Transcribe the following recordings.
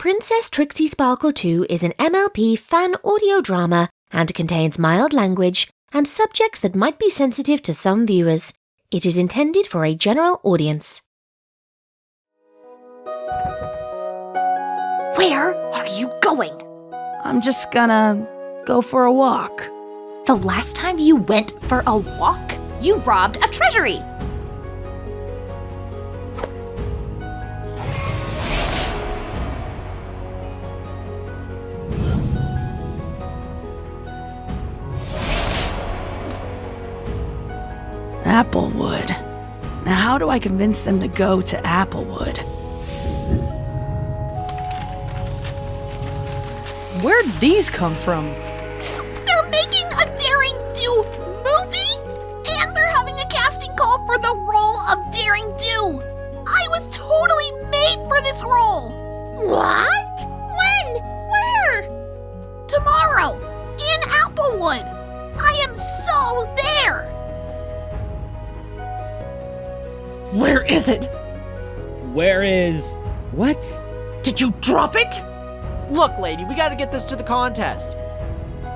Princess Trixie Sparkle 2 is an MLP fan audio drama and contains mild language and subjects that might be sensitive to some viewers. It is intended for a general audience. Where are you going? I'm just gonna go for a walk. The last time you went for a walk, you robbed a treasury. Applewood. Now how do I convince them to go to Applewood? Where'd these come from? They're making a Daring Do movie? And they're having a casting call for the role of Daring Do. I was totally made for this role. What? When? Where? Tomorrow. In Applewood. I am so there. Where is it? Where is... what? Did you drop it? Look, lady, we gotta get this to the contest.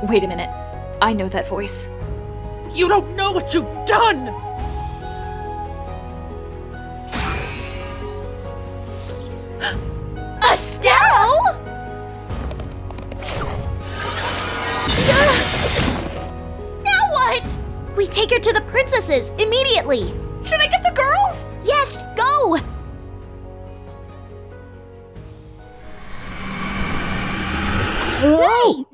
Wait a minute. I know that voice. You don't know what you've done! Estelle! Now what? We take her to the princesses immediately. Should I get the girls? Yes, go! Hey!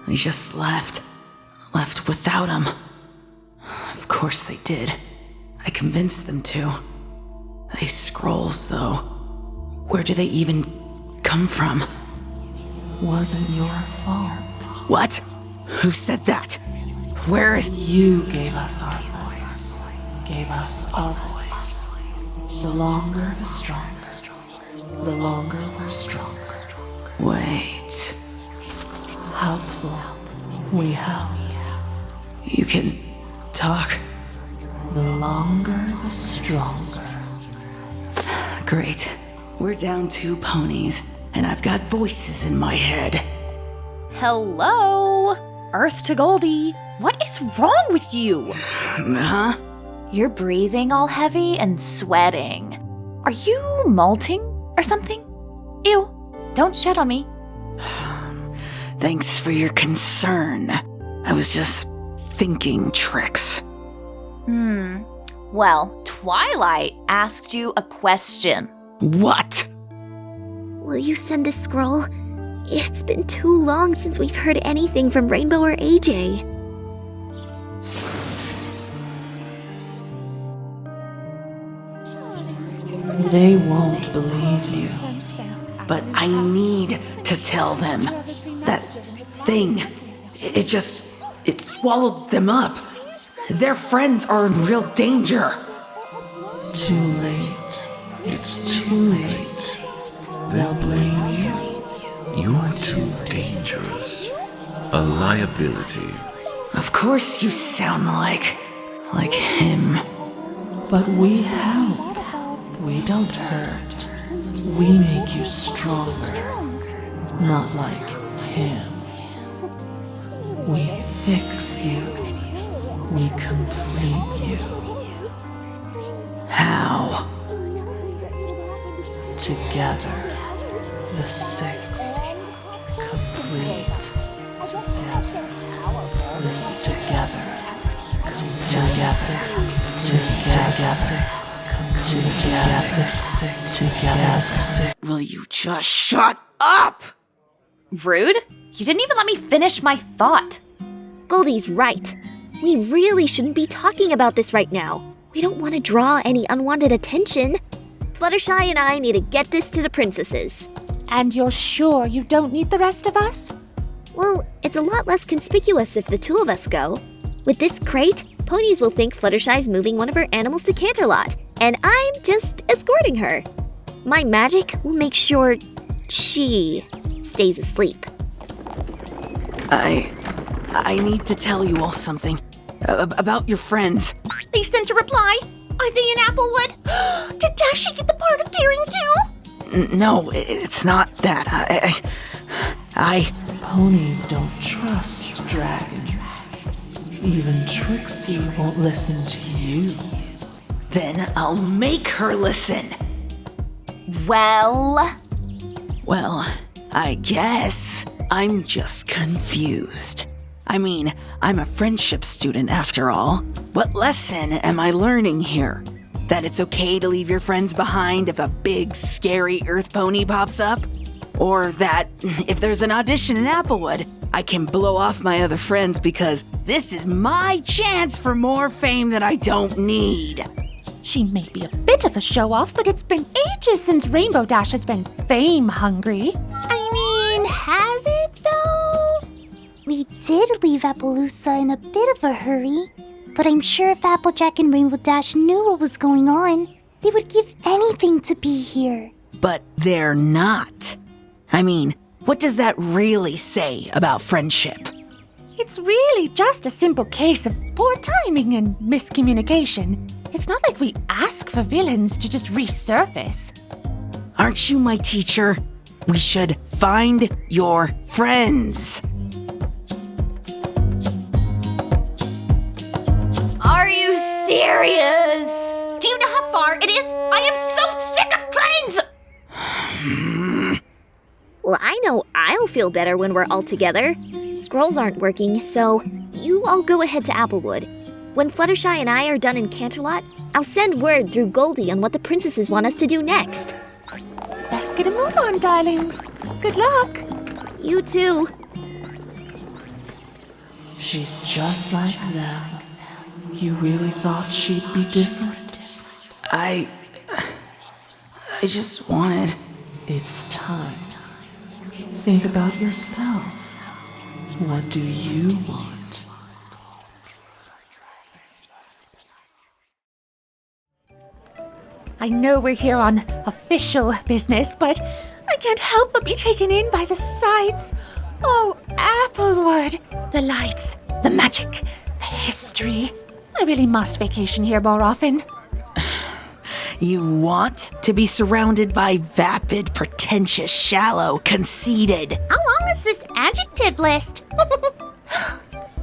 They just left without him. Of course they did. I convinced them to. They scrolls, though. Where do they even come from? Wasn't your fault. What? Who said that? Where is... You gave us our voice. Gave us a voice. The longer, the stronger. The longer we're stronger. Wait. Helpful. We help. You can talk? The longer, the stronger. Great. We're down 2 ponies, and I've got voices in my head. Hello? Earth to Goldie. What is wrong with you? Huh? You're breathing all heavy and sweating. Are you molting or something? Ew. Don't shed on me. Thanks for your concern. I was just thinking tricks. Well, Twilight asked you a question. What? Will you send a scroll? It's been too long since we've heard anything from Rainbow or AJ. They won't believe you. But I need to tell them. That thing, it swallowed them up. Their friends are in real danger. Too late. It's too late. They'll blame you. You're too dangerous. A liability. Of course you sound like him. But we help. We don't hurt. We make you stronger. Not like him. We fix you. We complete you. How? Together, the 6 complete together. this together. Together. Will you just shut up? Rude? You didn't even let me finish my thought. Goldie's right. We really shouldn't be talking about this right now. We don't want to draw any unwanted attention. Fluttershy and I need to get this to the princesses. And you're sure you don't need the rest of us? Well, it's a lot less conspicuous if the two of us go. With this crate, ponies will think Fluttershy's moving one of her animals to Canterlot, and I'm just escorting her. My magic will make sure she stays asleep. I need to tell you all something about your friends. They sent a reply. Are they in Applewood? Did Dashie get the part of daring too? No, it's not that. Ponies don't trust dragons. Even Trixie won't listen to you. Then I'll make her listen. Well, I guess I'm just confused. I mean, I'm a friendship student after all. What lesson am I learning here? That it's okay to leave your friends behind if a big, scary earth pony pops up? Or that if there's an audition in Applewood, I can blow off my other friends because this is my chance for more fame that I don't need. She may be a bit of a show-off, but it's been ages since Rainbow Dash has been fame-hungry. I mean, has it, though? We did leave Appaloosa in a bit of a hurry, but I'm sure if Applejack and Rainbow Dash knew what was going on, they would give anything to be here. But they're not. I mean, what does that really say about friendship? It's really just a simple case of poor timing and miscommunication. It's not like we ask for villains to just resurface. Aren't you my teacher? We should find your friends. are you serious? Do you know how far it is? I am so sick of trains! Well, I know I'll feel better when we're all together. Scrolls aren't working, so you all go ahead to Applewood. When Fluttershy and I are done in Canterlot, I'll send word through Goldie on what the princesses want us to do next. Best get a move on, darlings. Good luck. You too. She's just like them. You really thought she'd be different? I just wanted... It's time. Think about yourself. What do you want? I know we're here on official business, but I can't help but be taken in by the sights. Oh, Applewood! The lights, the magic, the history. I really must vacation here more often. You want to be surrounded by vapid, pretentious, shallow, conceited. How long is this adjective list?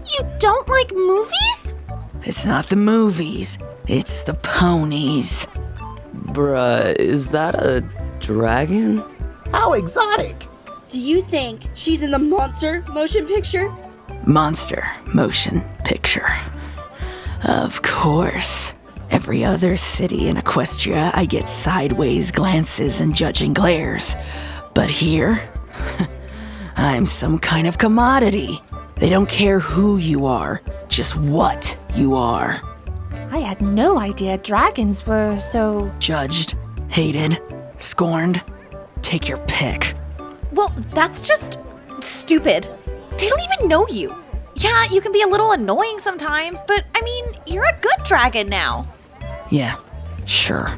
You don't like movies? It's not the movies, it's the ponies. Bruh, is that a dragon? How exotic! Do you think she's in the monster motion picture? Monster motion picture. Of course. Every other city in Equestria, I get sideways glances and judging glares. But here, I'm some kind of commodity. They don't care who you are, just what you are. I had no idea dragons were so... Judged, hated, scorned. Take your pick. Well, that's just stupid. They don't even know you. Yeah, you can be a little annoying sometimes, but I mean, you're a good dragon now. Yeah, sure.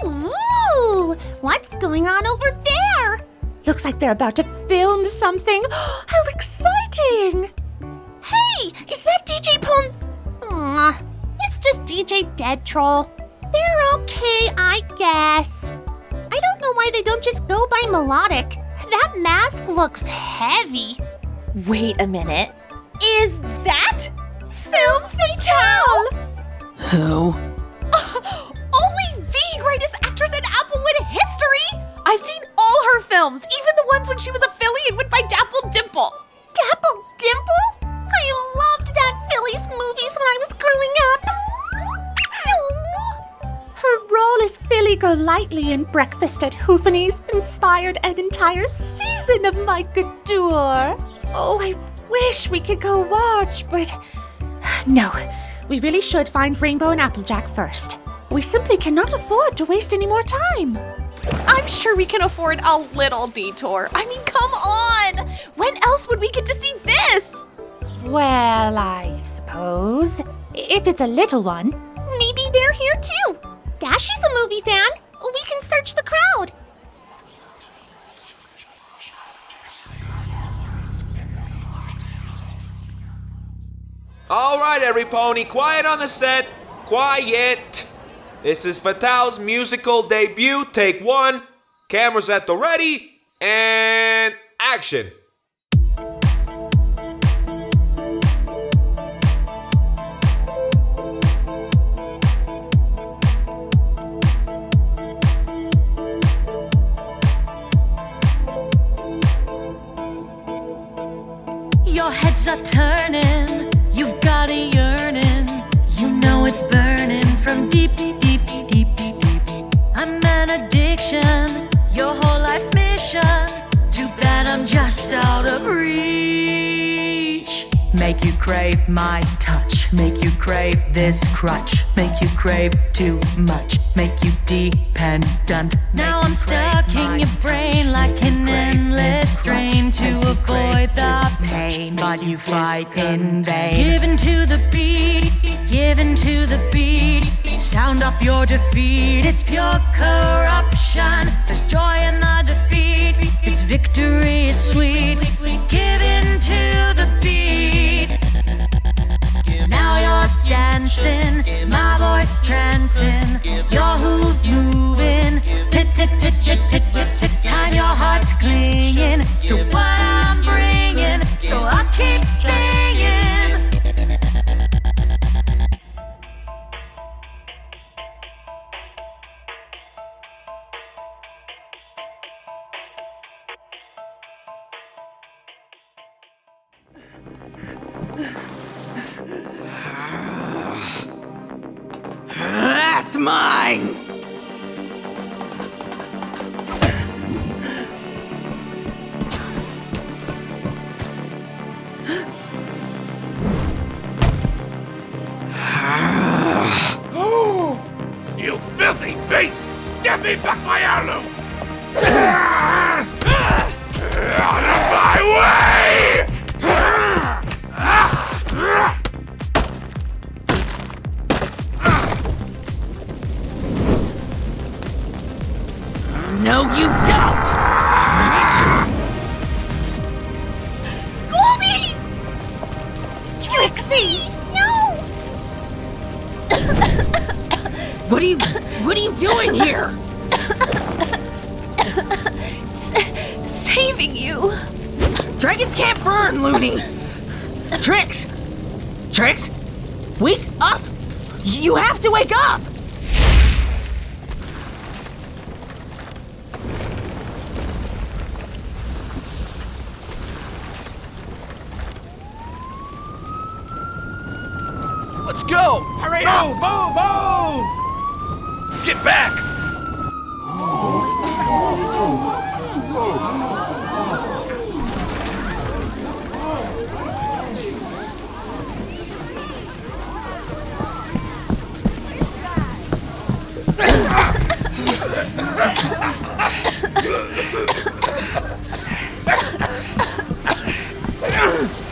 Ooh, what's going on over there? Looks like they're about to film something. How exciting! Hey, is that DJ Pons? Aw, it's just DJ Dead Troll. They're okay, I guess. I don't know why they don't just go by Melodic. That mask looks heavy. Wait a minute. Is that Film Fatale? Who? Only the greatest actress in Applewood history! I've seen all her films, even the ones when she was affiliated with my Dapple Dimple. Dapple Dimple? go lightly, and Breakfast at Hoofany's inspired an entire season of my couture. Oh, I wish we could go watch, but no. We really should find Rainbow and Applejack first. We simply cannot afford to waste any more time. I'm sure we can afford a little detour. I mean, come on! When else would we get to see this? Well, I suppose, if it's a little one. Maybe they're here too. Dashie's a movie fan. We can search the crowd. All right, every pony, quiet on the set. Quiet. This is Fatale's musical debut, take 1. Cameras at the ready, and action. Your heads are turning, you've got a yearning. You know it's burning from deep, deep, deep, deep, deep, deep, deep. I'm an addiction, your whole life's mission. Too bad I'm just out of reach. Make you crave my touch, make you crave this crutch, make you crave too much, make you dependent. Now I'm stuck in your brain like an endless strain to avoid the pain, but you fight in vain. Given to the beat, given to the beat, sound off your defeat. It's pure corruption, there's joy in the defeat. Its victory is sweet, given to the beat. Now you're dancing, my voice trancing, your hooves moving, and your heart's clinging to what I'm bringing, so I keep singing. That's mine! You filthy beast! Give me back my heirloom! Out of my way! No, you don't! Goldie! Trixie! No! What are you doing here? Saving you. Dragons can't burn, loony! Trix! Wake up! You have to wake up! Let's go! Hurry up! Move! Get back!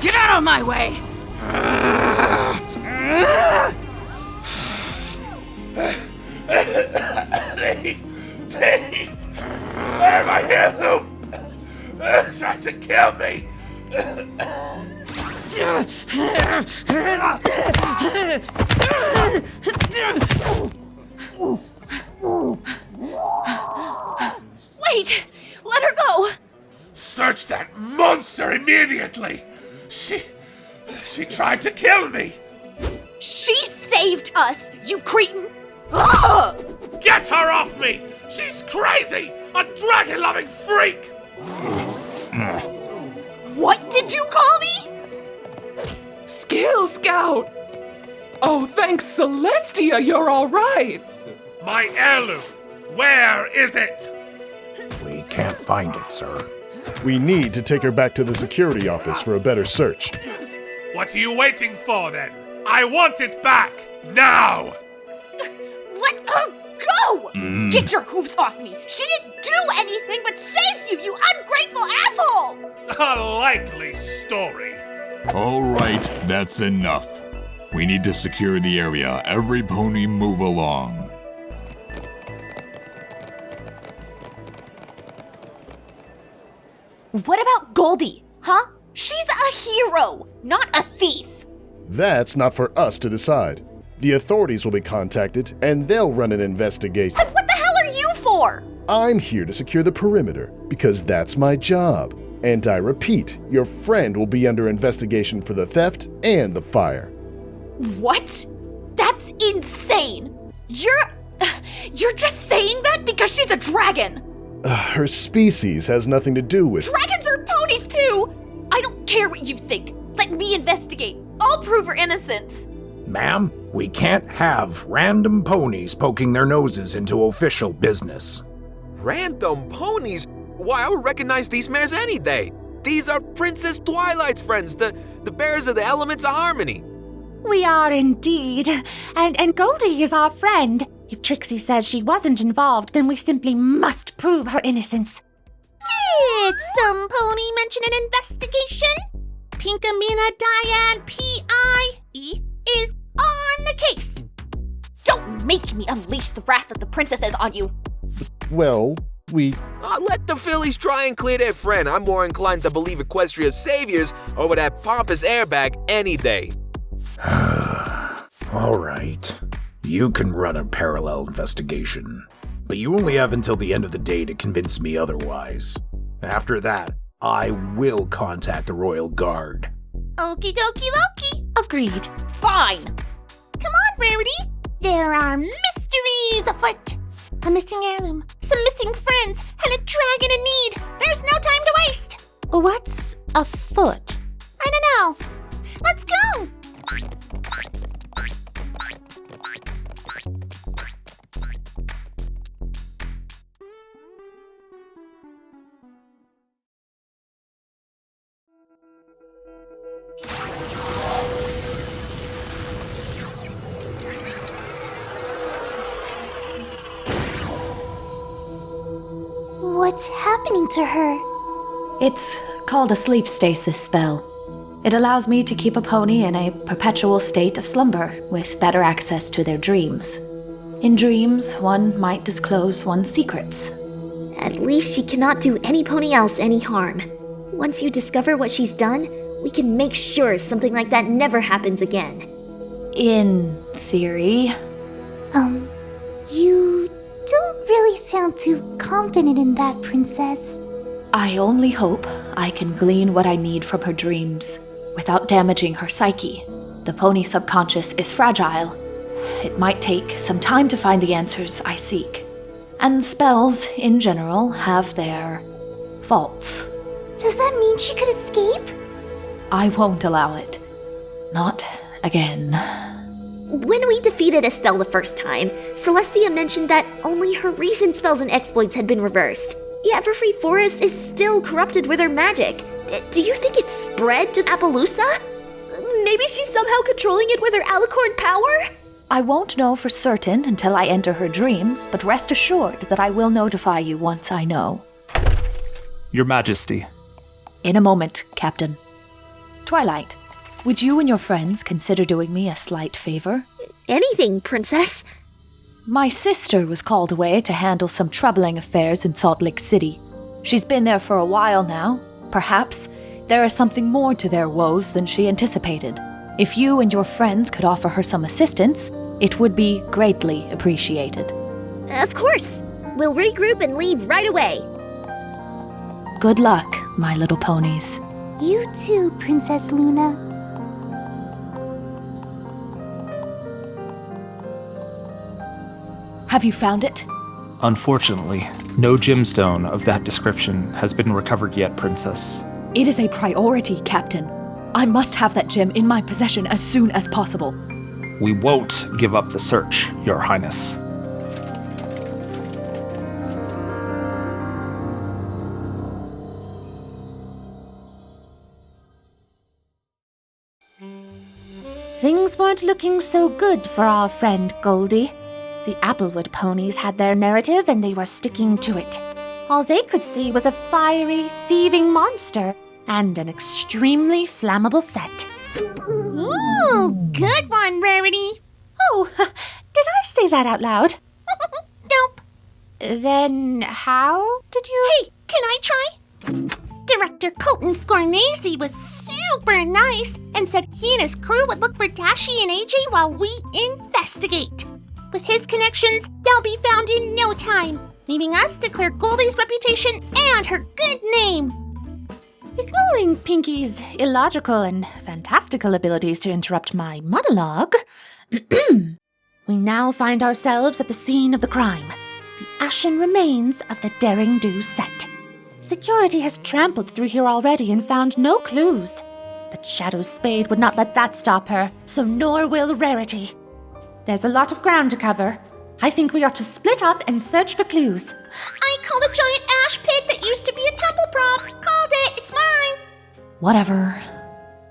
Get out of my way! Thief! Where am I heirloom? Trying to kill me! Wait! Let her go! Search that monster immediately! She tried to kill me! She saved us, you cretin! Ugh! Get her off me! She's crazy! A dragon-loving freak! What did you call me? Skill Scout! Oh, thanks Celestia, you're all right! My heirloom! Where is it? We can't find it, sir. We need to take her back to the security office for a better search. What are you waiting for, then? I want it back! Now! Let her go! Get your hooves off me! She didn't do anything but save you, you ungrateful asshole! A likely story. All right, that's enough. We need to secure the area. Every pony move along. What about Goldie, huh? She's a hero, not a thief. That's not for us to decide. The authorities will be contacted, and they'll run an investigation. And what the hell are you for? I'm here to secure the perimeter, because that's my job. And I repeat, your friend will be under investigation for the theft and the fire. What? That's insane. You're just saying that because she's a dragon. Her species has nothing to do with... Dragons are ponies too! I don't care what you think. Let me investigate. I'll prove her innocence. Ma'am, we can't have random ponies poking their noses into official business. Random ponies? Why, I would recognize these mares any day. These are Princess Twilight's friends, the bearers of the elements of harmony. We are indeed. And Goldie is our friend. If Trixie says she wasn't involved, then we simply must prove her innocence. Did some pony mention an investigation? Pinkamena Diane P.I.E. is on the case. Don't make me unleash the wrath of the princesses on you. Well, we... Let the fillies try and clear their friend. I'm more inclined to believe Equestria's saviors over that pompous airbag any day. All right. You can run a parallel investigation, but you only have until the end of the day to convince me otherwise. After that, I will contact the Royal Guard. Okie dokie dokie. Agreed. Fine. Come on, Rarity. There are mysteries afoot. A missing heirloom, some missing friends, and a dragon in need. There's no time to waste. What's afoot? I don't know. Let's go. What's happening to her? It's called a sleep stasis spell. It allows me to keep a pony in a perpetual state of slumber with better access to their dreams. In dreams, one might disclose one's secrets. At least she cannot do any pony else any harm. Once you discover what she's done, we can make sure something like that never happens again. In theory. You don't really sound too confident in that, Princess. I only hope I can glean what I need from her dreams without damaging her psyche. The pony subconscious is fragile. It might take some time to find the answers I seek. And spells, in general, have their faults. Does that mean she could escape? I won't allow it. Not again. When we defeated Estelle the first time, Celestia mentioned that only her recent spells and exploits had been reversed. Yet Everfree Forest is still corrupted with her magic. Do you think it's spread to Appaloosa? Maybe she's somehow controlling it with her alicorn power? I won't know for certain until I enter her dreams, but rest assured that I will notify you once I know. Your Majesty. In a moment, Captain. Twilight, would you and your friends consider doing me a slight favor? Anything, Princess. My sister was called away to handle some troubling affairs in Salt Lake City. She's been there for a while now. Perhaps there is something more to their woes than she anticipated. If you and your friends could offer her some assistance, it would be greatly appreciated. Of course. We'll regroup and leave right away. Good luck, my little ponies. You too, Princess Luna. Have you found it? Unfortunately, no gemstone of that description has been recovered yet, Princess. It is a priority, Captain. I must have that gem in my possession as soon as possible. We won't give up the search, Your Highness. Things weren't looking so good for our friend Goldie. The Applewood ponies had their narrative and they were sticking to it. All they could see was a fiery, thieving monster and an extremely flammable set. Ooh, good one, Rarity. Oh, did I say that out loud? Nope. Then how did you... Hey, can I try? Director Colton Scornese was super nice and said he and his crew would look for Dashi and AJ while we investigate. With his connections, they'll be found in no time, leaving us to clear Goldie's reputation and her good name. Ignoring Pinky's illogical and fantastical abilities to interrupt my monologue, we now find ourselves at the scene of the crime, the ashen remains of the Daring Do set. Security has trampled through here already and found no clues. But Shadow's spade would not let that stop her, so nor will Rarity. There's a lot of ground to cover. I think we ought to split up and search for clues. I call the giant ash pit that used to be a temple prop. Called it. It's mine. Whatever.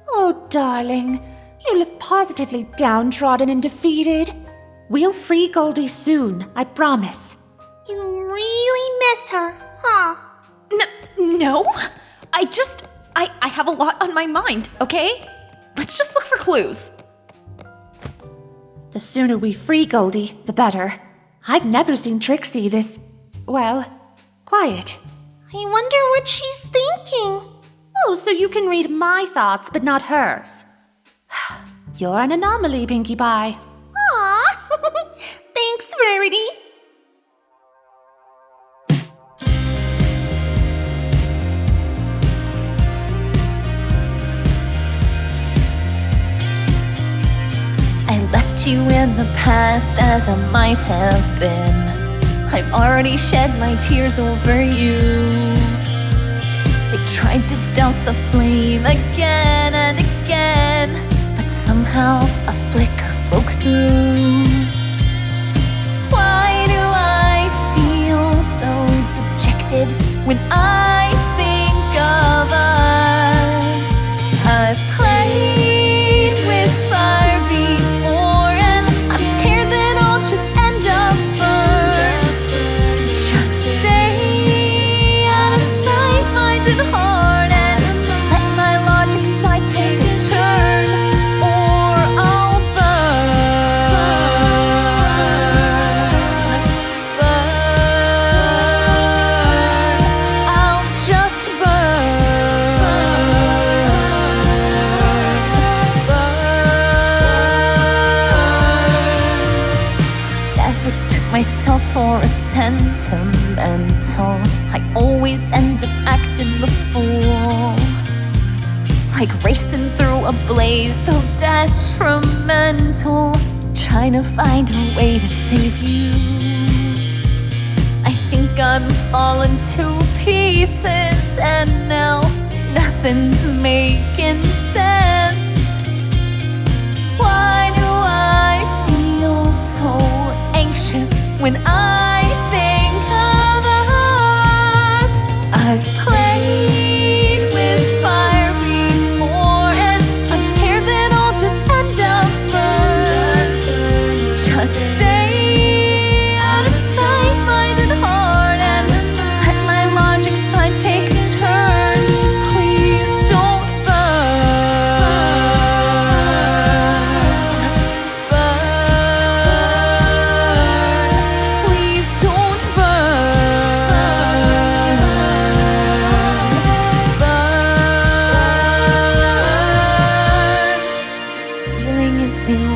Oh, darling. You look positively downtrodden and defeated. We'll free Goldie soon, I promise. You really miss her, huh? No. I have a lot on my mind, okay? Let's just look for clues. The sooner we free Goldie, the better. I've never seen Trixie this, well, quiet. I wonder what she's thinking. Oh, so you can read my thoughts, but not hers. You're an anomaly, Pinkie Pie. Aw, thanks, Rarity. I left you in the past as I might have been. I've already shed my tears over you. They tried to douse the flame again and again, but somehow a flicker broke through. Why do I feel so dejected when I think of us? I've played with fire before, and I'm scared that I'll just end up burned. Just stay out of sight, mind and heart, and let my logic side take a turn, or I'll I'll just Never took myself for a sentimental. I always end up acting the fool, like racing through a blaze, though detrimental, trying to find a way to save you. I think I'm falling to pieces, and now nothing's making sense. Why do I feel so anxious when I think of us? I've played with fire before, and I'm scared that I'll just end up burned. Just stay out of sight, mind and heart, and let my logic side take a turn. Just please don't Please don't This feeling is new,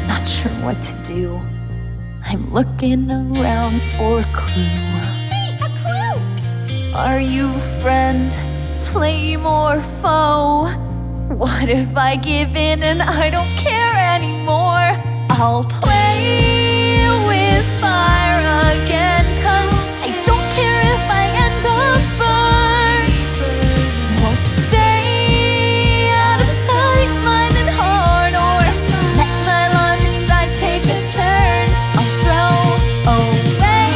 not sure what to do. I'm looking around for a clue. Hey, a clue! Are you friend, flame, or foe? What if I give in and I don't care anymore? I'll play with fire again, 'cause I don't care if I end up burned. Won't stay out of sight, mind and heart, or let my logic side take a turn. I'll throw away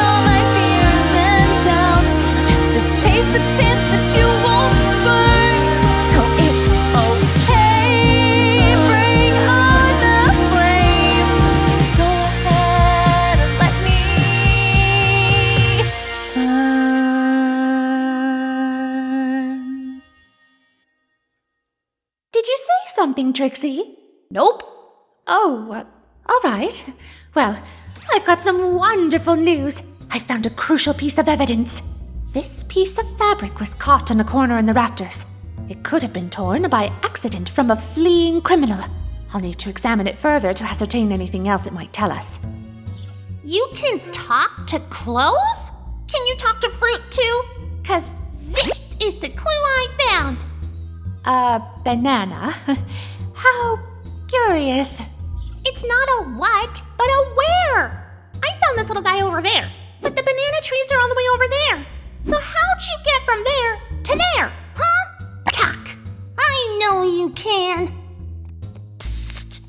all my fears and doubts just to chase the chance that you won't spurn. So it's okay something, Trixie? Nope. Oh, all right. Well, I've got some wonderful news. I found a crucial piece of evidence. This piece of fabric was caught in a corner in the rafters. It could have been torn by accident from a fleeing criminal. I'll need to examine it further to ascertain anything else it might tell us. You can talk to clothes? Can you talk to fruit too? 'Cause this is the clue I found. A banana? How curious. It's not a what, but a where. I found this little guy over there, but the banana trees are all the way over there. So how'd you get from there to there, huh? Talk. I know you can. Psst.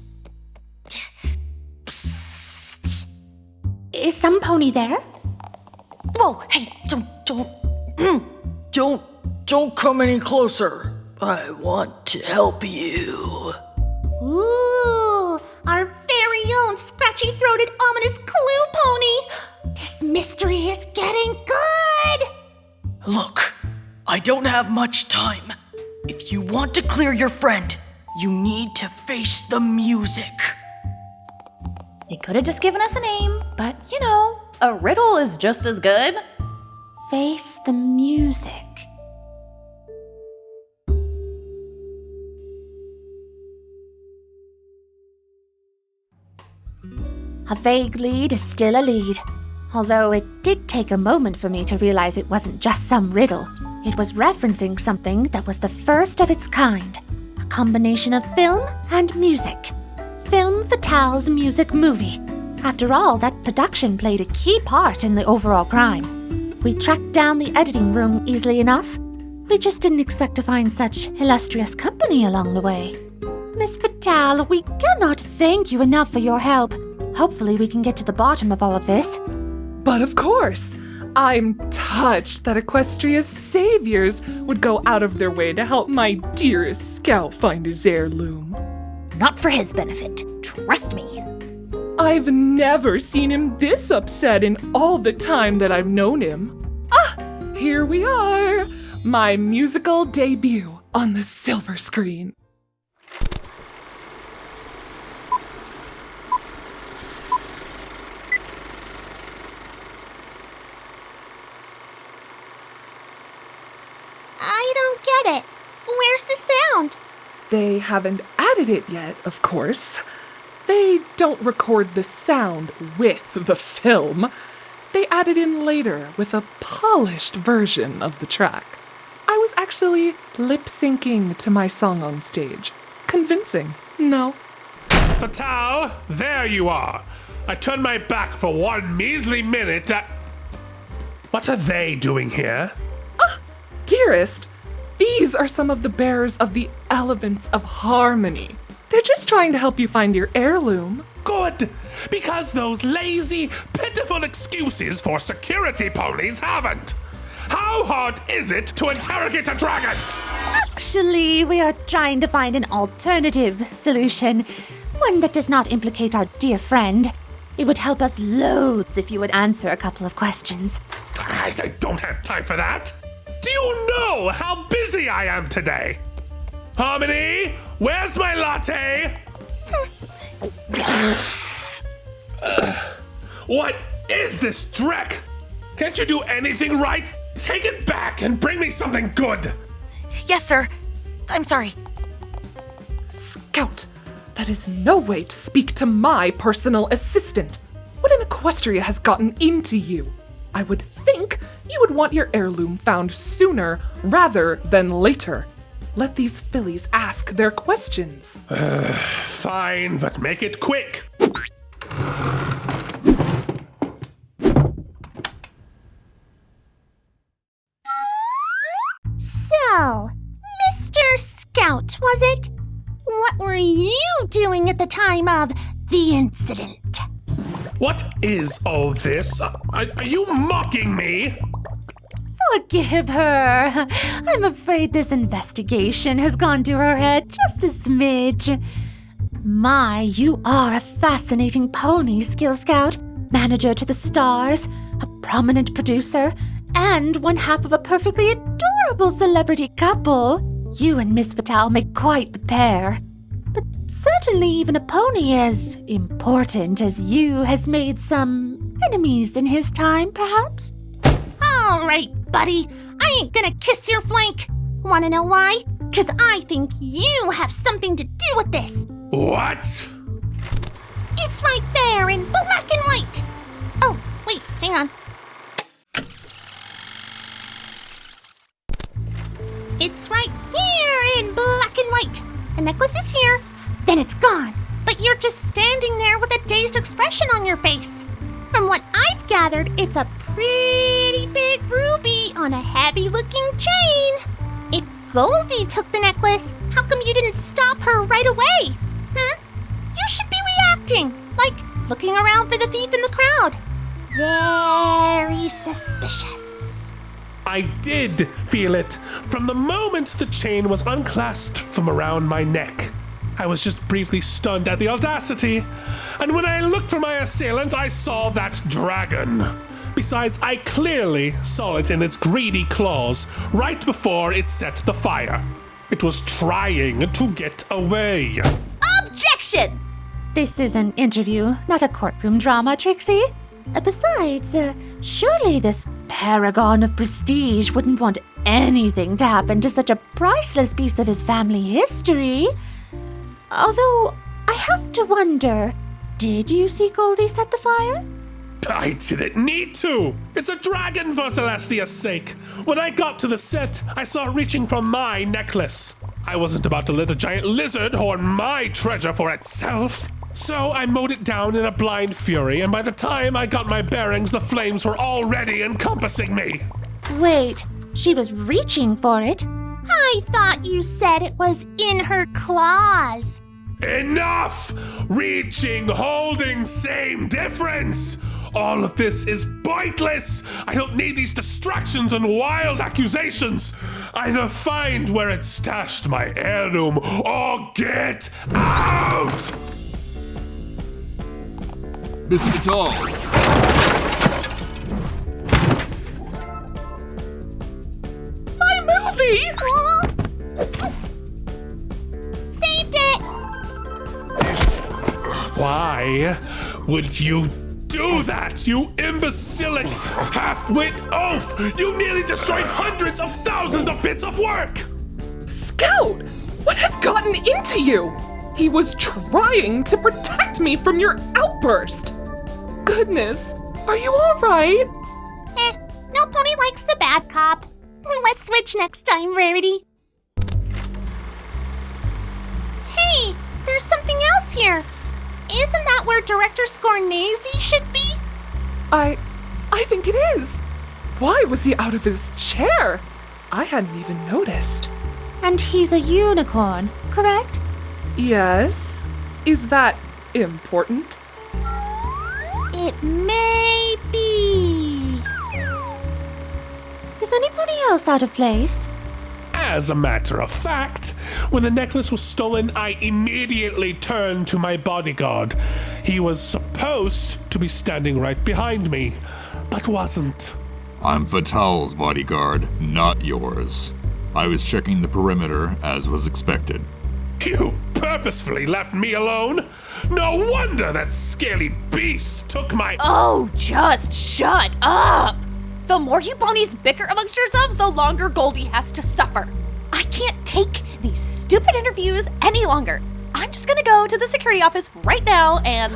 Psst. Is some pony there? Whoa, hey, don't come any closer. I want to help you. Ooh, our very own scratchy-throated, ominous clue pony. This mystery is getting good. Look, I don't have much time. If you want to clear your friend, you need to face the music. He could have just given us a name, but you know, a riddle is just as good. Face the music. A vague lead is still a lead, although it did take a moment for me to realize it wasn't just some riddle. It was referencing something that was the first of its kind, a combination of film and music. Film Fatale's music movie. After all, that production played a key part in the overall crime. We tracked down the editing room easily enough. We just didn't expect to find such illustrious company along the way. Miss Fatale, we cannot thank you enough for your help. Hopefully we can get to the bottom of all of this. But of course, I'm touched that Equestria's saviors would go out of their way to help my dearest Scout find his heirloom. Not for his benefit, trust me. I've never seen him this upset in all the time that I've known him. Ah, here we are, my musical debut on the silver screen. I don't get it. Where's the sound? They haven't added it yet, of course. They don't record the sound with the film. They add it in later with a polished version of the track. I was actually lip-syncing to my song on stage. Convincing, no? Fatale, there you are. I turned my back for one measly minute. What are they doing here? Ah, dearest, these are some of the bearers of the elements of harmony. They're just trying to help you find your heirloom. Good, because those lazy, pitiful excuses for security ponies haven't. How hard is it to interrogate a dragon? Actually, we are trying to find an alternative solution. One that does not implicate our dear friend. It would help us loads if you would answer a couple of questions. I don't have time for that. Do you know how busy I am today? Harmony, where's my latte? What is this dreck? Can't you do anything right? Take it back and bring me something good. Yes, sir. I'm sorry. Scout, that is no way to speak to my personal assistant. What in Equestria has gotten into you? I would think you would want your heirloom found sooner rather than later. Let these fillies ask their questions. Fine, but make it quick. So, Mr. Scout, was it? What were you doing at the time of the incident? What is all this? Are you mocking me? Forgive her. I'm afraid this investigation has gone to her head just a smidge. My, you are a fascinating pony, Skill Scout. Manager to the stars, a prominent producer, and one half of a perfectly adorable celebrity couple. You and Miss Fatale make quite the pair. certainly even a pony as important as you has made some enemies in his time, perhaps? All right, buddy. I ain't gonna kiss your flank. Wanna know why? 'Cause I think you have something to do with this. What? It's right there in black and white. Oh, wait, hang on. It's right here in black and white. The necklace is here, then it's gone. But you're just standing there with a dazed expression on your face. From what I've gathered, it's a pretty big ruby on a heavy-looking chain. If Goldie took the necklace, how come you didn't stop her right away? You should be reacting, like looking around for the thief in the crowd. Very suspicious. I did feel it from the moment the chain was unclasped from around my neck. I was just briefly stunned at the audacity, and when I looked for my assailant, I saw that dragon. Besides, I clearly saw it in its greedy claws right before it set the fire. It was trying to get away. Objection! This is an interview, not a courtroom drama, Trixie. Besides, surely this paragon of prestige wouldn't want anything to happen to such a priceless piece of his family history. Although, I have to wonder, did you see Goldie set the fire? I didn't need to. It's a dragon for Celestia's sake. When I got to the set, I saw it reaching for my necklace. I wasn't about to let a giant lizard hoard my treasure for itself. So I mowed it down in a blind fury, and by the time I got my bearings, the flames were already encompassing me. Wait, she was reaching for it? I thought you said it was in her claws. Enough! Reaching, holding, same difference! All of this is pointless! I don't need these distractions and wild accusations! Either find where it stashed my heirloom, or get out! Miss Fatale! My movie! Saved it! Why would you do that, you imbecilic half-wit oaf? You nearly destroyed hundreds of thousands of bits of work! Scout! What has gotten into you? He was trying to protect me from your outburst. Goodness, are you all right? No pony likes the bad cop. Let's switch next time, Rarity. Hey, there's something else here. Isn't that where Director Scornese should be? I think it is. Why was he out of his chair? I hadn't even noticed. And he's a unicorn, correct? Yes. Is that important? It may be. Is anybody else out of place? As a matter of fact, when the necklace was stolen, I immediately turned to my bodyguard. He was supposed to be standing right behind me, but wasn't. I'm Fatale's bodyguard, not yours. I was checking the perimeter as was expected. You purposefully left me alone? No wonder that scaly beast took my— Oh, just shut up! The more you ponies bicker amongst yourselves, the longer Goldie has to suffer. I can't take these stupid interviews any longer. I'm just gonna go to the security office right now and—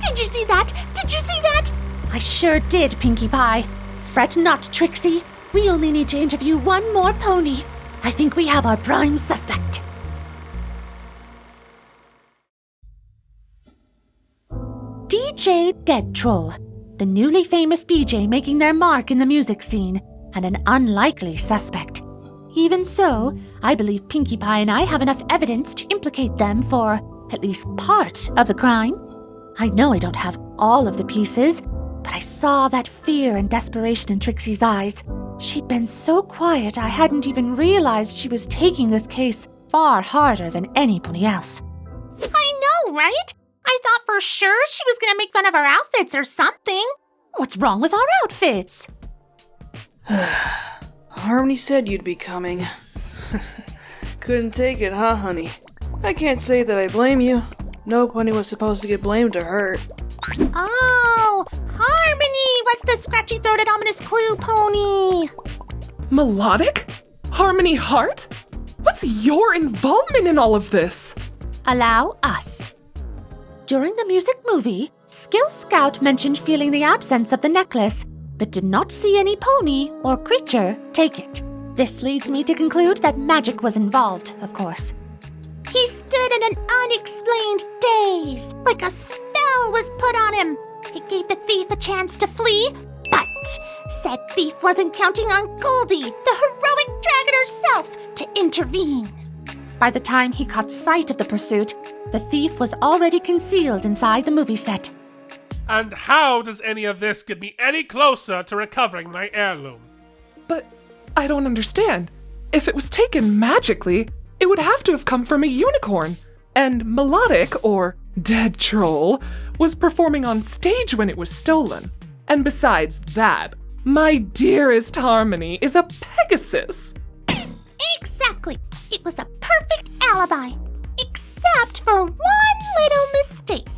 Did you see that? Did you see that? I sure did, Pinkie Pie. Fret not, Trixie. We only need to interview one more pony. I think we have our prime suspect. DJ Dead Troll, the newly famous DJ making their mark in the music scene, and an unlikely suspect. Even so, I believe Pinkie Pie and I have enough evidence to implicate them for at least part of the crime. I know I don't have all of the pieces, but I saw that fear and desperation in Trixie's eyes. She'd been so quiet I hadn't even realized she was taking this case far harder than anybody else. I know, right? I thought for sure she was gonna make fun of our outfits or something. What's wrong with our outfits? Harmony said you'd be coming. Couldn't take it, huh, honey? I can't say that I blame you. No pony was supposed to get blamed or hurt. Oh, Harmony was the scratchy-throated ominous clue pony. Melodic? Harmony Hart? What's your involvement in all of this? Allow us. During the music movie, Skill Scout mentioned feeling the absence of the necklace, but did not see any pony or creature take it. This leads me to conclude that magic was involved, of course. He stood in an unexplained daze, like a spell was put on him. It gave the thief a chance to flee, but said thief wasn't counting on Goldie, the heroic dragon herself, to intervene. By the time he caught sight of the pursuit, the thief was already concealed inside the movie set. And how does any of this get me any closer to recovering my heirloom? But I don't understand. If it was taken magically, it would have to have come from a unicorn. And Melodic, or Dead Troll, was performing on stage when it was stolen. And besides that, my dearest Harmony is a Pegasus. Exactly. It was a perfect alibi, except for one little mistake.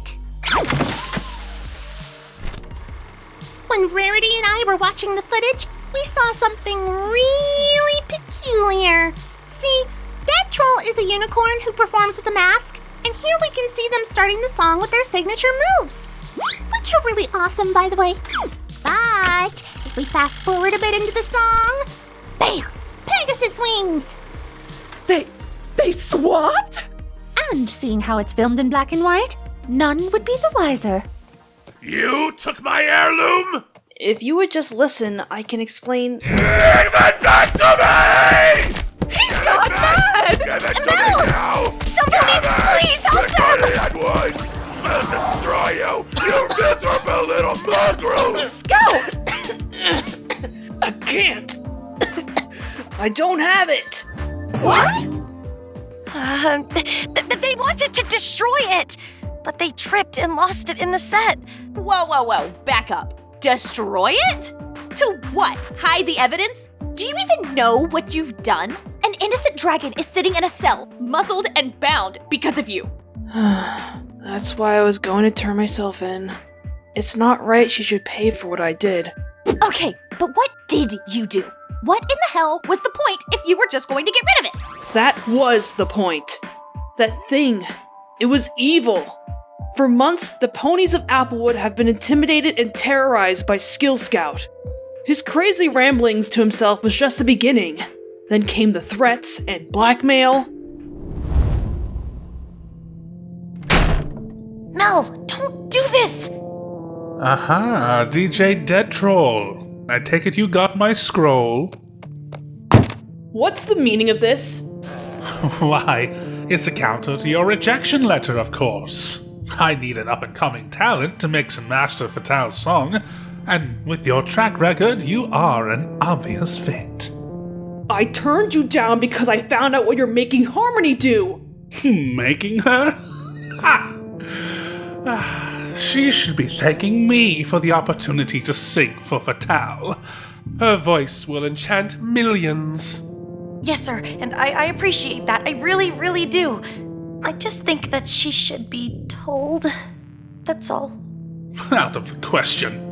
When Rarity and I were watching the footage, we saw something really peculiar. See, Dead Troll is a unicorn who performs with a mask, and here we can see them starting the song with their signature moves, which are really awesome, by the way. But if we fast forward a bit into the song, bam! Pegasus wings! They swapped? And seeing how it's filmed in black and white, none would be the wiser. You took my heirloom? If you would just listen, I can explain. Give it back to me! He's gone mad! Give it to me now! Somebody please help them! At once! I'll destroy you, you miserable little mongrel! Scout! I can't. I don't have it. What? They wanted to destroy it, but they tripped and lost it in the set. Whoa, back up. Destroy it? To what? Hide the evidence? Do you even know what you've done? An innocent dragon is sitting in a cell, muzzled and bound because of you. That's why I was going to turn myself in. It's not right she should pay for what I did. Okay, but what did you do? What in the hell was the point if you were just going to get rid of it? That was the point. That thing. It was evil. For months, the ponies of Applewood have been intimidated and terrorized by Skill Scout. His crazy ramblings to himself was just the beginning. Then came the threats and blackmail. Mel, don't do this! Aha, DJ Dead Troll. I take it you got my scroll. What's the meaning of this? Why, it's a counter to your rejection letter, of course. I need an up-and-coming talent to mix and master Fatale's song, and with your track record, you are an obvious fit. I turned you down because I found out what you're making Harmony do! Making her? Ha! She should be thanking me for the opportunity to sing for Fatale. Her voice will enchant millions. Yes, sir, and I appreciate that. I really, really do. I just think that she should be told. That's all. Out of the question.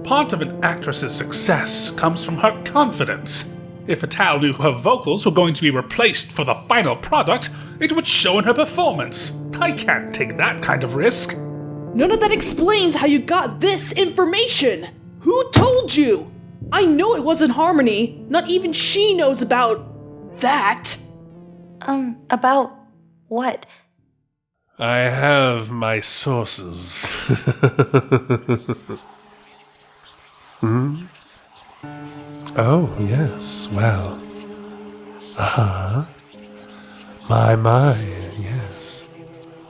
Part of an actress's success comes from her confidence. If Fatale knew her vocals were going to be replaced for the final product, it would show in her performance. I can't take that kind of risk. None of that explains how you got this information. Who told you? I know it wasn't Harmony. Not even she knows about that. About what? I have my sources. Oh, yes, well. My, yes.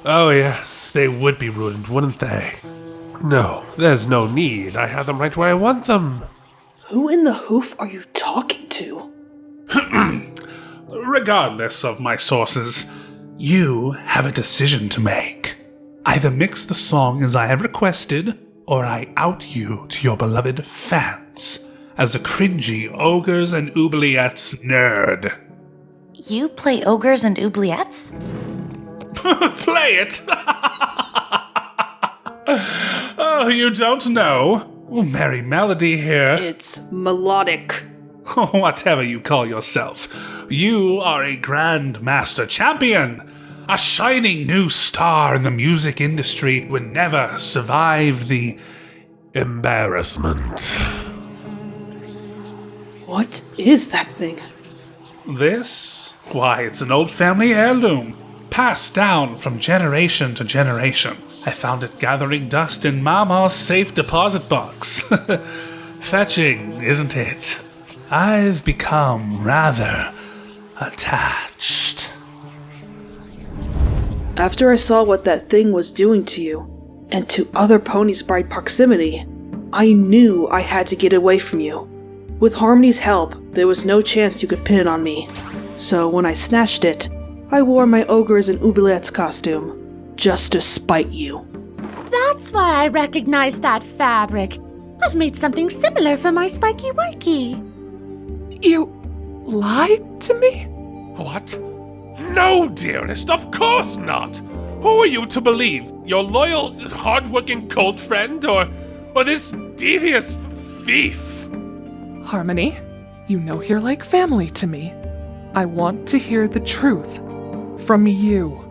Oh, yes, they would be ruined, wouldn't they? No, there's no need. I have them right where I want them. Who in the hoof are you talking to? Regardless of my sources, you have a decision to make. Either mix the song as I have requested, or I out you to your beloved fans as a cringy ogres and oubliettes nerd. You play ogres and oubliettes? Play it! Oh, you don't know? Merry Melody here. It's Melodic. Whatever you call yourself, you are a Grand Master Champion. A shining new star in the music industry would never survive the embarrassment. What is that thing? This? Why, it's an old family heirloom, passed down from generation to generation. I found it gathering dust in Mama's safe deposit box. Fetching, isn't it? I've become rather attached. After I saw what that thing was doing to you, and to other ponies by proximity, I knew I had to get away from you. With Harmony's help, there was no chance you could pin it on me. So when I snatched it, I wore my ogres and oubliettes costume, just to spite you. That's why I recognize that fabric. I've made something similar for my spiky wikey. You lied to me? What? No, dearest, of course not! Who are you to believe? Your loyal, hard-working cult friend, or this devious thief? Harmony, you know you're like family to me. I want to hear the truth from you.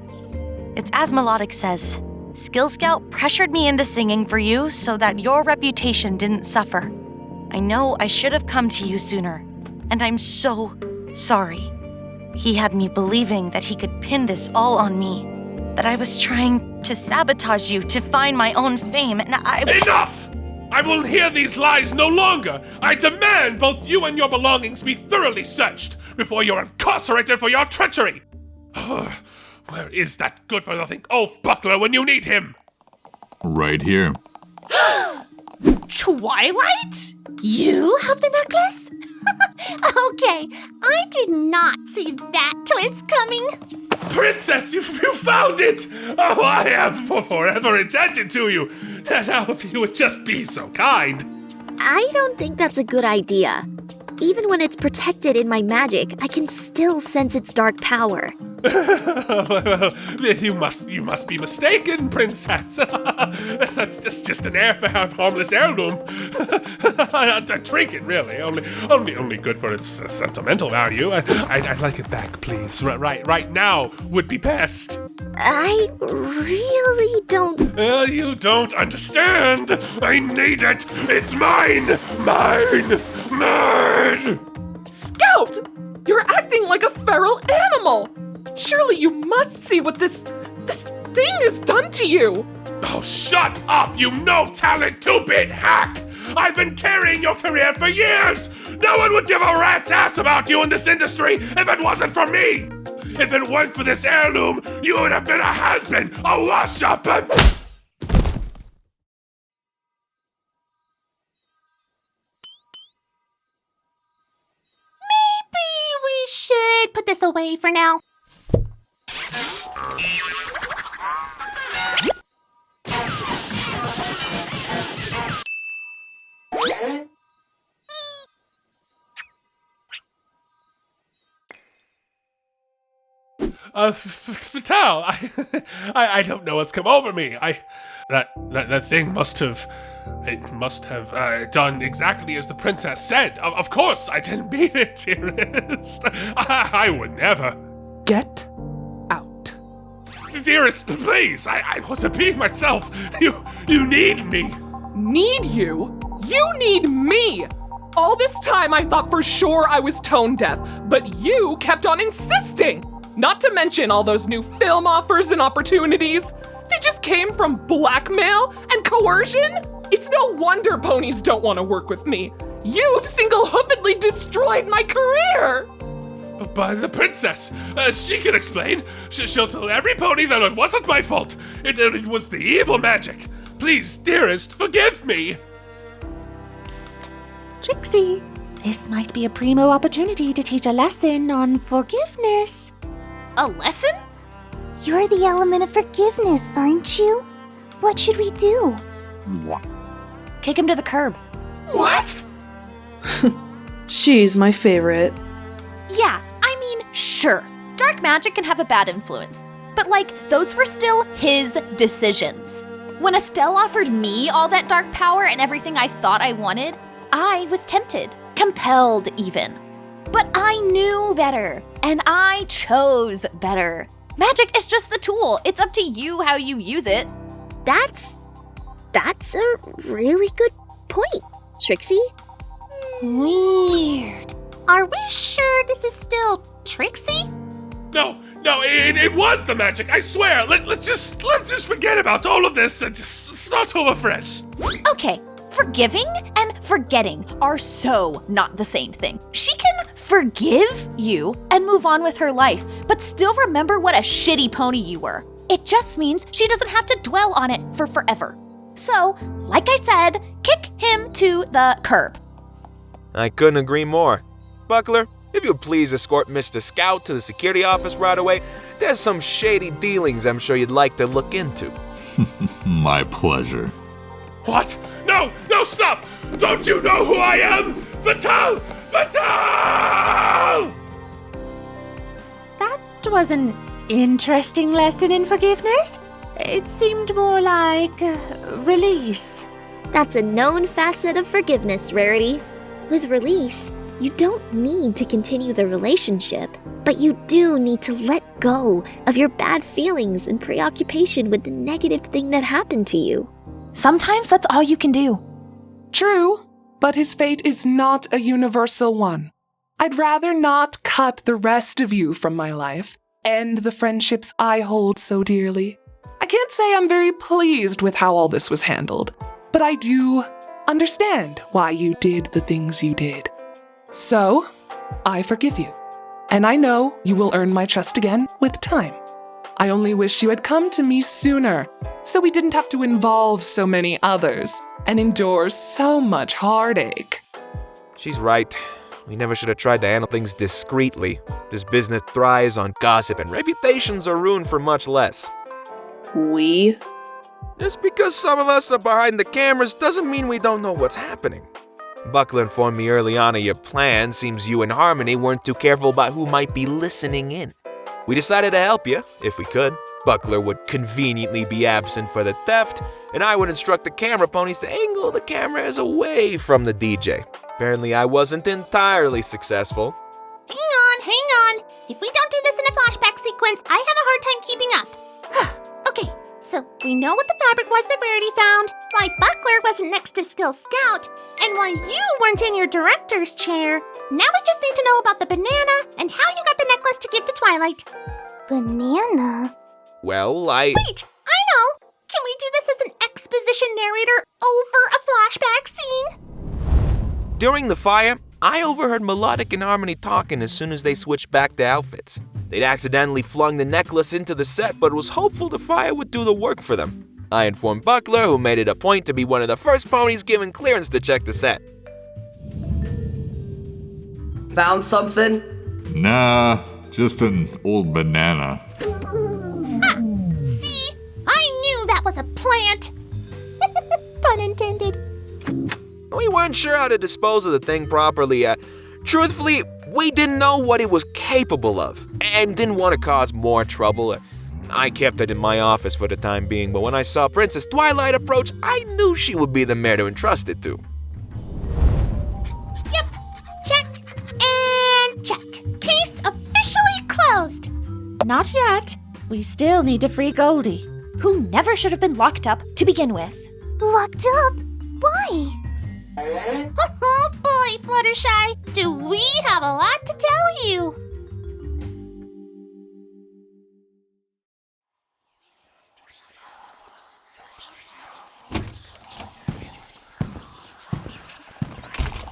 It's as Melodic says. Skill Scout pressured me into singing for you so that your reputation didn't suffer. I know I should have come to you sooner, and I'm so sorry. He had me believing that he could pin this all on me, that I was trying to sabotage you to find my own fame, and Enough! I will hear these lies no longer! I demand both you and your belongings be thoroughly searched before you're incarcerated for your treachery! Where is that good-for-nothing oaf buckler when you need him? Right here. Twilight? You have the necklace? Okay, I did not see that twist coming. Princess, you found it! Oh, I am forever indebted to you! Now, if you would just be so kind. I don't think that's a good idea. Even when it's protected in my magic, I can still sense its dark power. You must be mistaken, Princess. That's just an harmless heirloom. A trinket, really. Only good for its sentimental value. I'd like it back, please. Right now would be best. I really don't... You don't understand. I need it. It's mine. Mine. Scout! You're acting like a feral animal! Surely you must see what this thing has done to you! Oh, shut up, you no-talent two-bit hack! I've been carrying your career for years! No one would give a rat's ass about you in this industry if it wasn't for me! If it weren't for this heirloom, you would have been a has-been, a wash-up, and... We should put this away for now. Fatale, I don't know what's come over me. That thing must have done exactly as the princess said. Of course, I didn't mean it, dearest. I would never. Get out. Dearest, please, I wasn't being myself. You need me. Need you? You need me! All this time I thought for sure I was tone deaf, but you kept on insisting! Not to mention all those new film offers and opportunities. They just came from blackmail and coercion? It's no wonder ponies don't want to work with me. You've single-hoofedly destroyed my career! But the princess, she can explain. She'll tell every pony that it wasn't my fault. It was the evil magic. Please, dearest, forgive me. Psst. Trixie, this might be a primo opportunity to teach a lesson on forgiveness. A lesson? You're the element of forgiveness, aren't you? What should we do? Kick him to the curb. What? She's my favorite. Yeah, I mean, sure. Dark magic can have a bad influence. But those were still his decisions. When Estelle offered me all that dark power and everything I thought I wanted, I was tempted, compelled even. But I knew better, and I chose better. Magic is just the tool. It's up to you how you use it. That's a really good point, Trixie. Weird. Are we sure this is still Trixie? No, it was the magic, I swear. Let's just forget about all of this and just start over fresh. Okay, forgiving and forgetting are so not the same thing. She can forgive you and move on with her life, but still remember what a shitty pony you were. It just means she doesn't have to dwell on it for forever. So, like I said, kick him to the curb. I couldn't agree more. Buckler, if you'd please escort Mr. Scout to the security office right away. There's some shady dealings I'm sure you'd like to look into. My pleasure. What? No, stop! Don't you know who I am? Fatale! Fatale! That was an interesting lesson in forgiveness. It seemed more like release. That's a known facet of forgiveness, Rarity. With release, you don't need to continue the relationship, but you do need to let go of your bad feelings and preoccupation with the negative thing that happened to you. Sometimes that's all you can do. True, but his fate is not a universal one. I'd rather not cut the rest of you from my life, end the friendships I hold so dearly. I can't say I'm very pleased with how all this was handled, but I do understand why you did the things you did. So, I forgive you, and I know you will earn my trust again with time. I only wish you had come to me sooner, so we didn't have to involve so many others and endure so much heartache. She's right. We never should have tried to handle things discreetly. This business thrives on gossip, and reputations are ruined for much less. We? Just because some of us are behind the cameras doesn't mean we don't know what's happening. Buckler informed me early on of your plan. Seems you and Harmony weren't too careful about who might be listening in. We decided to help you, if we could. Buckler would conveniently be absent for the theft, and I would instruct the camera ponies to angle the cameras away from the DJ. Apparently I wasn't entirely successful. Hang on. If we don't do this in a flashback sequence, I have a hard time keeping up. Okay, so we know what the fabric was that Rarity found, why Buckler wasn't next to Skill Scout, and why you weren't in your director's chair. Now we just need to know about the banana and how you got the necklace to give to Twilight. Banana? Well, Wait, I know! Can we do this as an exposition narrator over a flashback scene? During the fire, I overheard Melodic and Harmony talking as soon as they switched back to outfits. They'd accidentally flung the necklace into the set, but was hopeful the fire would do the work for them. I informed Buckler, who made it a point to be one of the first ponies given clearance to check the set. Found something? Nah, just an old banana. See? I knew that was a plant! Pun intended. We weren't sure how to dispose of the thing properly. Truthfully, we didn't know what it was capable of, and didn't want to cause more trouble. I kept it in my office for the time being, but when I saw Princess Twilight approach, I knew she would be the mare to entrust it to. Yep, check and check. Case officially closed. Not yet. We still need to free Goldie. Who never should have been locked up to begin with. Locked up? Why? Oh boy, Fluttershy, do we have a lot to tell you.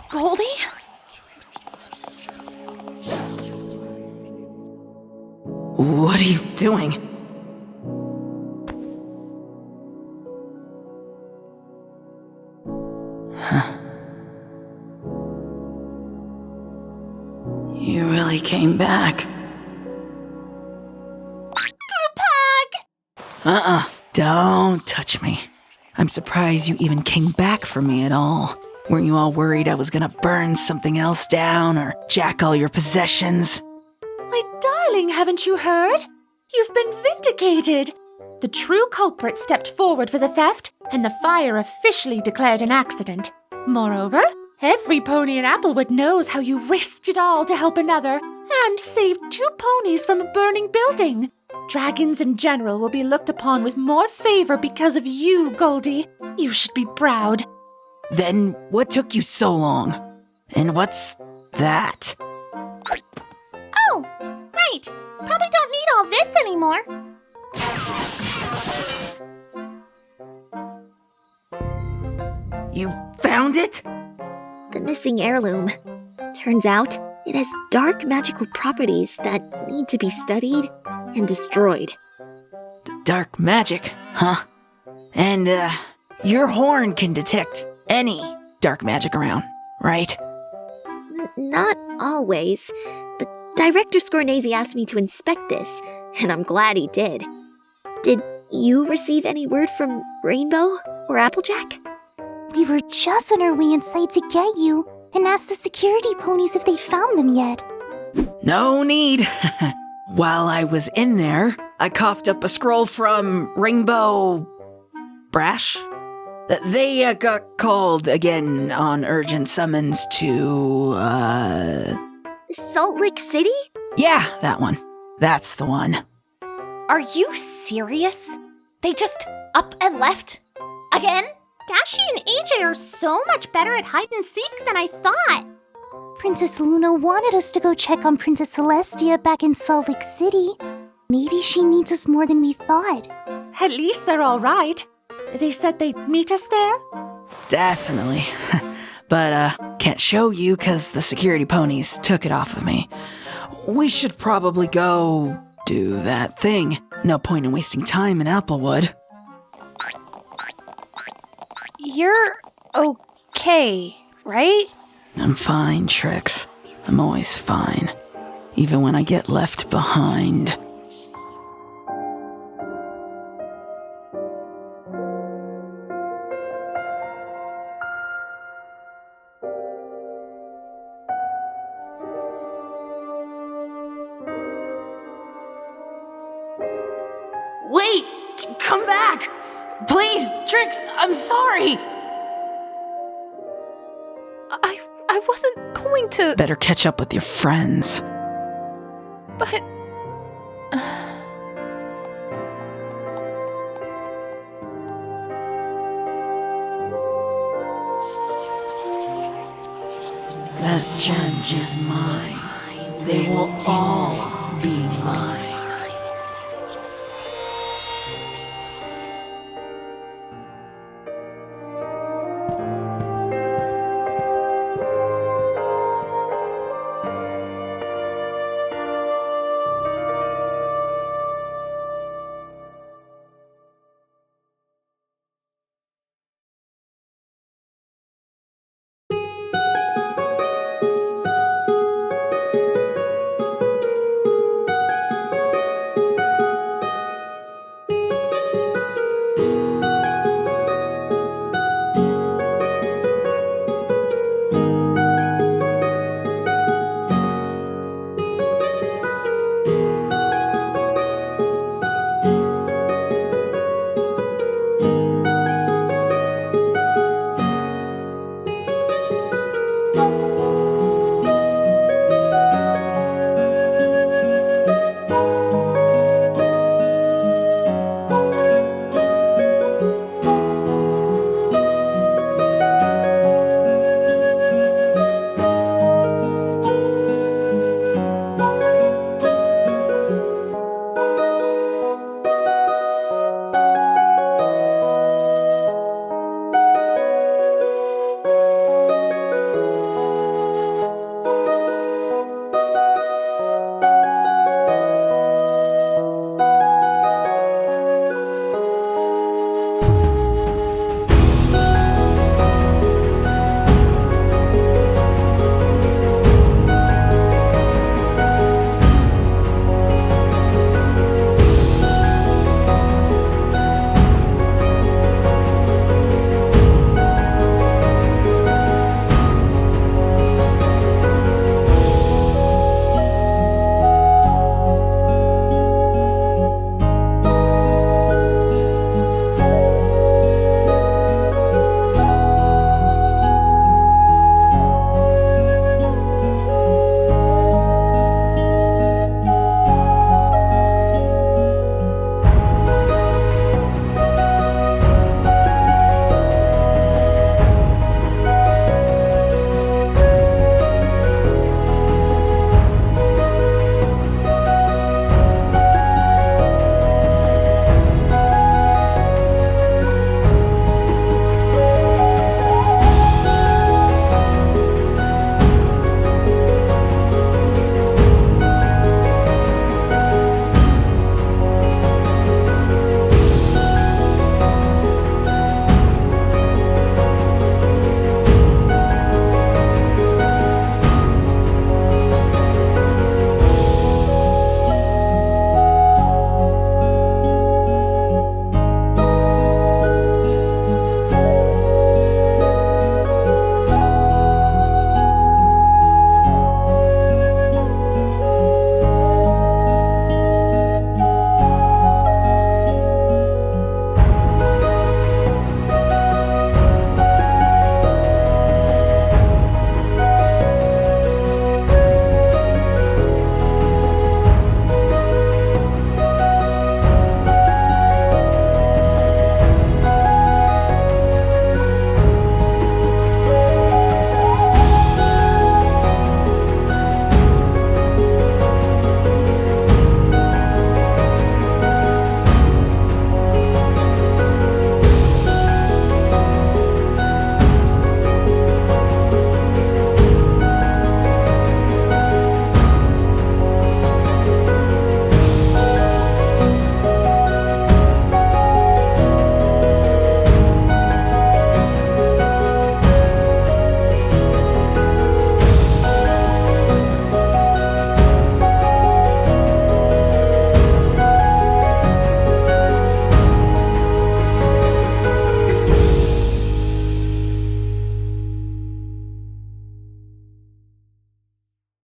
Goldie? What are you doing? You really came back. Pug! Don't touch me. I'm surprised you even came back for me at all. Weren't you all worried I was gonna burn something else down or jack all your possessions? My darling, haven't you heard? You've been vindicated! The true culprit stepped forward for the theft, and the fire officially declared an accident. Moreover, every pony in Applewood knows how you risked it all to help another and saved 2 ponies from a burning building. Dragons in general will be looked upon with more favor because of you, Goldie. You should be proud. Then what took you so long? And what's that? Oh, right. Probably don't need all this anymore. You found it? The missing heirloom. Turns out, it has dark magical properties that need to be studied and destroyed. Dark magic, huh? And, your horn can detect any dark magic around, right? Not always. But Director Scornese asked me to inspect this, and I'm glad he did. Did you receive any word from Rainbow or Applejack? We were just on our way inside to get you and asked the security ponies if they'd found them yet. No need. While I was in there, I coughed up a scroll from Rainbow Brash. They got called again on urgent summons to, Salt Lake City? Yeah, that one. That's the one. Are you serious? They just up and left? Again? Dashi and AJ are so much better at hide and seek than I thought. Princess Luna wanted us to go check on Princess Celestia back in Salt Lake City. Maybe she needs us more than we thought. At least they're all right. They said they'd meet us there? Definitely. But, can't show you because the security ponies took it off of me. We should probably go do that thing. No point in wasting time in Applewood. You're okay, right? I'm fine, Trix. I'm always fine. Even when I get left behind. Wait! Come back! Please, Trix, I'm sorry! I wasn't going to... Better catch up with your friends. But... That gem is mine. They will all be mine.